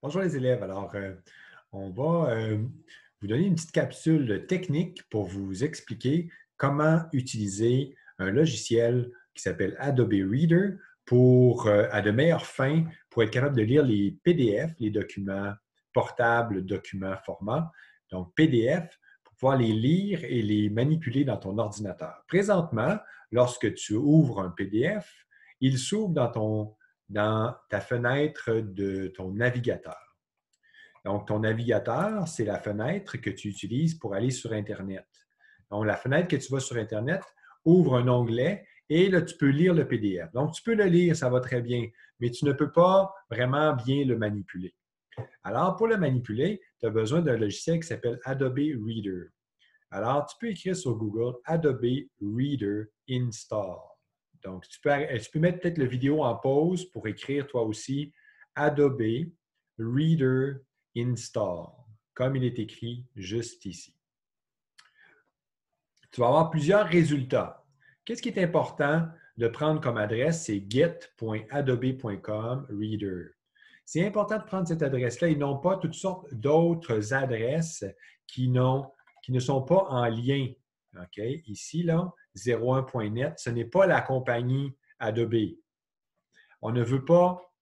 Bonjour les élèves. On va vous donner une petite capsule technique pour vous expliquer comment utiliser un logiciel qui s'appelle Adobe Reader à de meilleures fins pour être capable de lire les PDF, les documents portables, documents format, donc PDF, pour pouvoir les lire et les manipuler dans ton ordinateur. Présentement, lorsque tu ouvres un PDF, il s'ouvre dans ta fenêtre de ton navigateur. Donc, ton navigateur, c'est la fenêtre que tu utilises pour aller sur Internet. Donc, la fenêtre que tu vas sur Internet ouvre un onglet et là, tu peux lire le PDF. Donc, tu peux le lire, ça va très bien, mais tu ne peux pas vraiment bien le manipuler. Alors, pour le manipuler, tu as besoin d'un logiciel qui s'appelle Adobe Reader. Alors, tu peux écrire sur Google Adobe Reader Install. Donc, tu peux mettre peut-être la vidéo en pause pour écrire toi aussi Adobe Reader Install, comme il est écrit juste ici. Tu vas avoir plusieurs résultats. Qu'est-ce qui est important de prendre comme adresse? C'est get.adobe.com Reader. C'est important de prendre cette adresse-là et non pas toutes sortes d'autres adresses qui ne sont pas en lien. Okay? Ici, là, 01.net, ce n'est pas la compagnie Adobe. On ne veut pas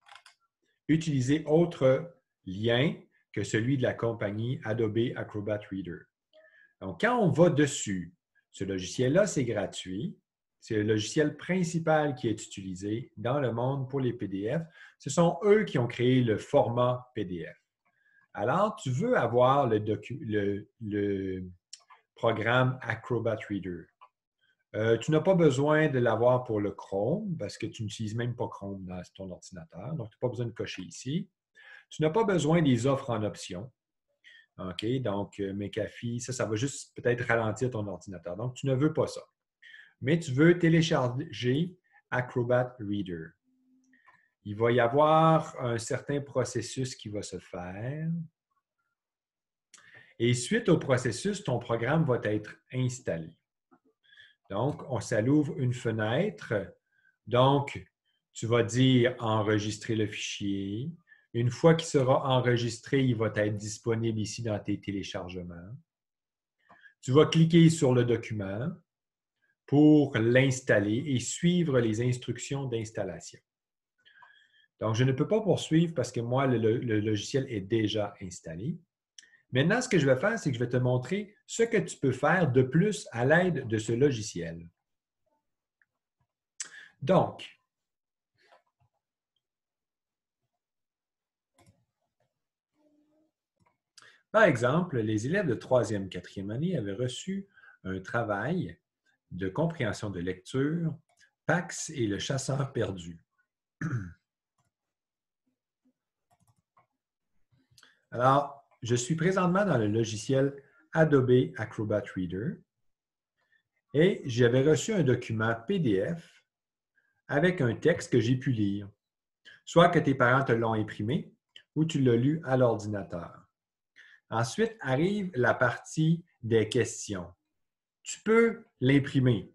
utiliser autre lien que celui de la compagnie Adobe Acrobat Reader. Donc, quand on va dessus, ce logiciel-là, c'est gratuit. C'est le logiciel principal qui est utilisé dans le monde pour les PDF. Ce sont eux qui ont créé le format PDF. Alors, tu veux avoir le programme Acrobat Reader. Tu n'as pas besoin de l'avoir pour le Chrome parce que tu n'utilises même pas Chrome dans ton ordinateur. Donc, tu n'as pas besoin de cocher ici. Tu n'as pas besoin des offres en option. OK? Donc, McAfee, ça va juste peut-être ralentir ton ordinateur. Donc, tu ne veux pas ça. Mais tu veux télécharger Acrobat Reader. Il va y avoir un certain processus qui va se faire. Et suite au processus, ton programme va être installé. Donc, ça l'ouvre une fenêtre. Donc, tu vas dire « Enregistrer le fichier ». Une fois qu'il sera enregistré, il va être disponible ici dans tes téléchargements. Tu vas cliquer sur le document pour l'installer et suivre les instructions d'installation. Donc, je ne peux pas poursuivre parce que moi, le logiciel est déjà installé. Maintenant, ce que je vais faire, c'est que je vais te montrer ce que tu peux faire de plus à l'aide de ce logiciel. Donc, par exemple, les élèves de 3e, 4e année avaient reçu un travail de compréhension de lecture, Pax et le chasseur perdu. Alors, je suis présentement dans le logiciel Adobe Acrobat Reader et j'avais reçu un document PDF avec un texte que j'ai pu lire, soit que tes parents te l'ont imprimé ou tu l'as lu à l'ordinateur. Ensuite, arrive la partie des questions. Tu peux l'imprimer.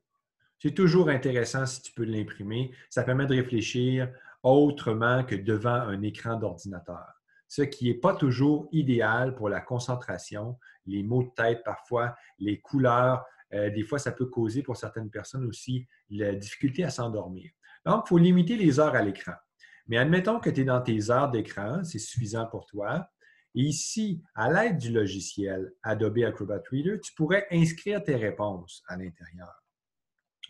C'est toujours intéressant si tu peux l'imprimer. Ça permet de réfléchir autrement que devant un écran d'ordinateur. Ce qui n'est pas toujours idéal pour la concentration, les mots de tête parfois, les couleurs. Des fois, ça peut causer pour certaines personnes aussi la difficulté à s'endormir. Donc, il faut limiter les heures à l'écran. Mais admettons que tu es dans tes heures d'écran, c'est suffisant pour toi. Et ici, à l'aide du logiciel Adobe Acrobat Reader, tu pourrais inscrire tes réponses à l'intérieur.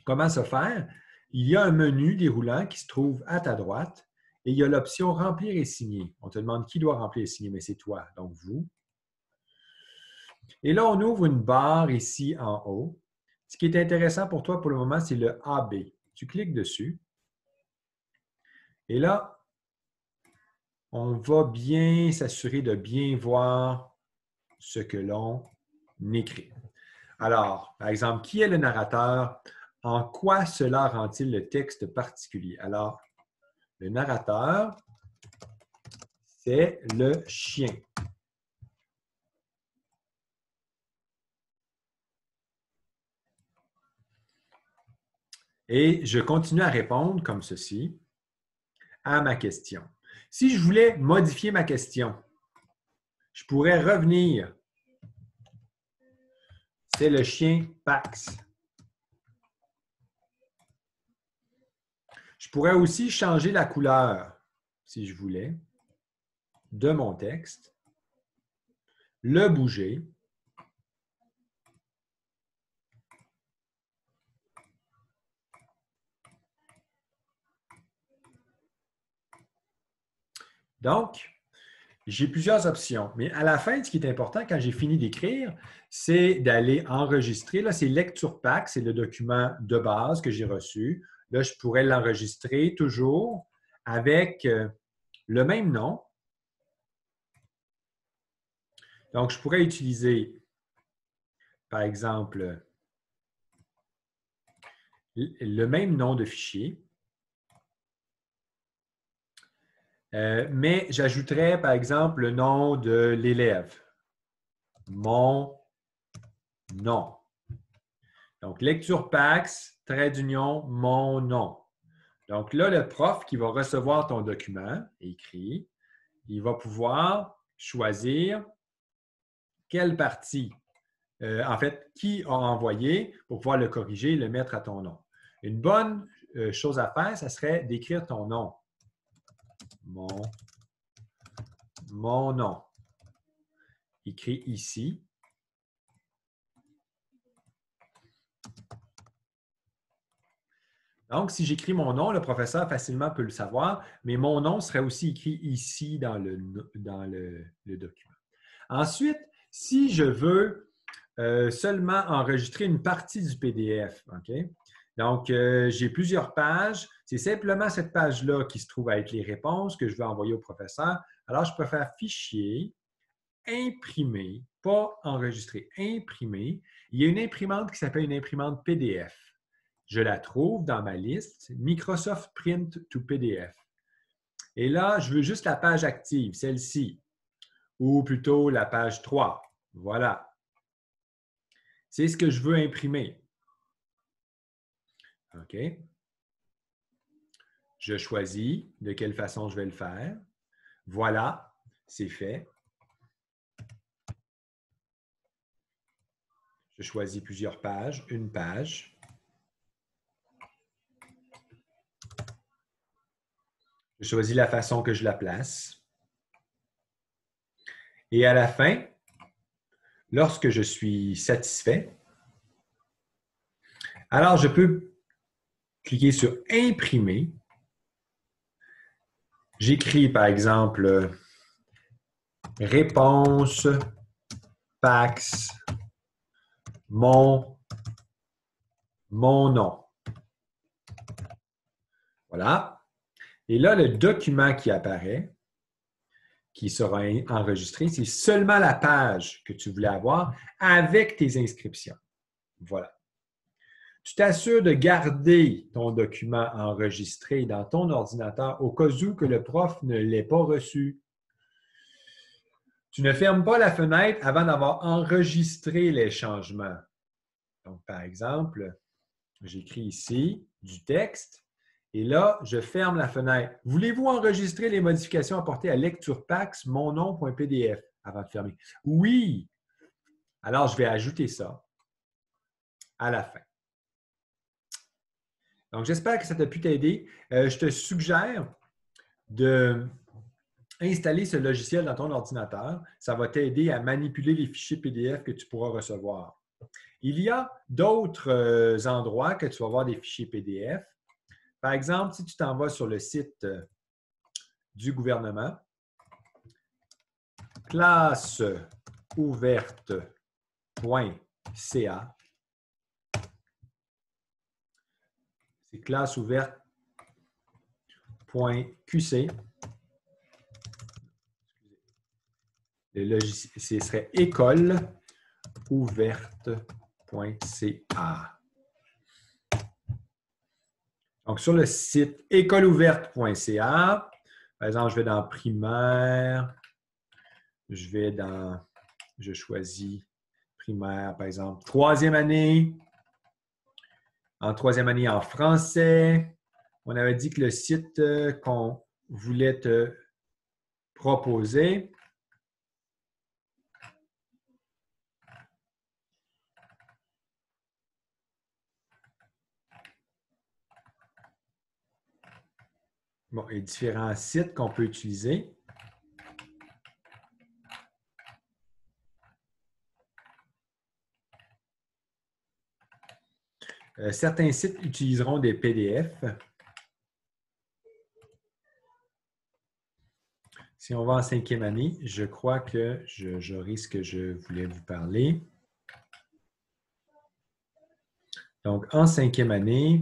Comment se faire? Il y a un menu déroulant qui se trouve à ta droite et il y a l'option « Remplir et signer ». On te demande qui doit remplir et signer, mais c'est toi, donc vous. Et là, on ouvre une barre ici en haut. Ce qui est intéressant pour toi pour le moment, c'est le AB. Tu cliques dessus. Et là, on va bien s'assurer de bien voir ce que l'on écrit. Alors, par exemple, qui est le narrateur? En quoi cela rend-il le texte particulier? Alors, le narrateur, c'est le chien. Et je continue à répondre comme ceci à ma question. Si je voulais modifier ma question, je pourrais revenir. C'est le chien Pax. Je pourrais aussi changer la couleur, si je voulais, de mon texte, le bouger. Donc, j'ai plusieurs options, mais à la fin, ce qui est important quand j'ai fini d'écrire, c'est d'aller enregistrer. Là, c'est Lecture Pack, c'est le document de base que j'ai reçu. Là, je pourrais l'enregistrer toujours avec le même nom. Donc, je pourrais utiliser, par exemple, le même nom de fichier. Mais j'ajouterais, par exemple, le nom de l'élève. Mon nom. Donc, lecture Pax, trait d'union, mon nom. Donc là, le prof qui va recevoir ton document écrit, il va pouvoir choisir quelle partie, en fait, qui a envoyé pour pouvoir le corriger et le mettre à ton nom. Une bonne chose à faire, ça serait d'écrire ton nom. Mon nom. Écrit ici. Donc, si j'écris mon nom, le professeur facilement peut le savoir, mais mon nom serait aussi écrit ici dans le document. Ensuite, si je veux seulement enregistrer une partie du PDF, OK? Donc, j'ai plusieurs pages. C'est simplement cette page-là qui se trouve à être les réponses que je veux envoyer au professeur. Alors, je peux faire Fichier, Imprimer, pas enregistrer, Imprimer. Il y a une imprimante qui s'appelle une imprimante PDF. Je la trouve dans ma liste, Microsoft Print to PDF. Et là, je veux juste la page active, celle-ci, ou plutôt la page 3. Voilà. C'est ce que je veux imprimer. OK. Je choisis de quelle façon je vais le faire. Voilà, c'est fait. Je choisis plusieurs pages, une page. Je choisis la façon que je la place. Et à la fin, lorsque je suis satisfait, alors je peux cliquer sur Imprimer. J'écris par exemple Réponse Pax mon nom. Voilà. Et là, le document qui apparaît, qui sera enregistré, c'est seulement la page que tu voulais avoir avec tes inscriptions. Voilà. Tu t'assures de garder ton document enregistré dans ton ordinateur au cas où que le prof ne l'ait pas reçu. Tu ne fermes pas la fenêtre avant d'avoir enregistré les changements. Donc, par exemple, j'écris ici du texte. Et là, je ferme la fenêtre. Voulez-vous enregistrer les modifications apportées à LecturePax, monnom.pdf avant de fermer? Oui! Alors, je vais ajouter ça à la fin. Donc, j'espère que ça t'a pu t'aider. Je te suggère d'installer ce logiciel dans ton ordinateur. Ça va t'aider à manipuler les fichiers PDF que tu pourras recevoir. Il y a d'autres endroits que tu vas voir des fichiers PDF. Par exemple, si tu t'en vas sur le site du gouvernement, classeouverte.ca, c'est classeouverte.qc. Le logiciel, ce serait écoleouverte.ca. Donc, sur le site écoleouverte.ca, par exemple, je vais dans primaire, je choisis primaire, par exemple, troisième année. En troisième année en français. On avait dit que le site qu'on voulait te proposer, Bon, et différents sites qu'on peut utiliser. Certains sites utiliseront des PDF. Si on va en 5e année, je crois que j'aurai ce que je voulais vous parler. Donc, en 5e année,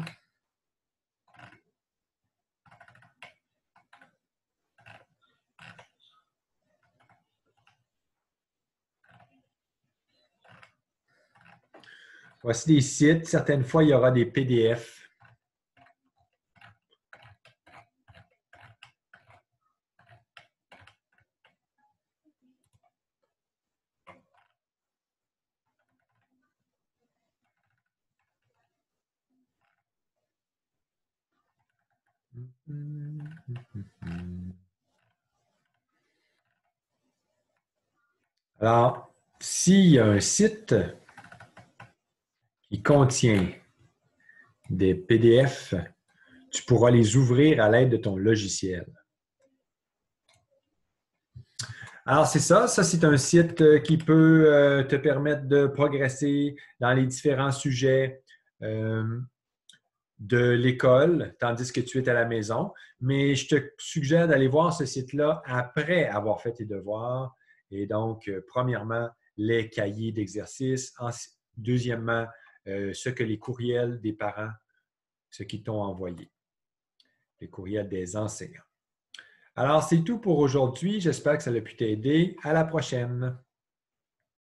voici des sites. Certaines fois, il y aura des PDF. Alors, s'il y a un site qui contient des PDF, tu pourras les ouvrir à l'aide de ton logiciel. Alors, c'est ça. Ça, c'est un site qui peut te permettre de progresser dans les différents sujets de l'école, tandis que tu es à la maison. Mais je te suggère d'aller voir ce site-là après avoir fait tes devoirs. Et donc, premièrement, les cahiers d'exercice. Deuxièmement, ce que les courriels des parents, ce qu'ils t'ont envoyé, les courriels des enseignants. Alors, c'est tout pour aujourd'hui. J'espère que ça a pu t'aider. À la prochaine.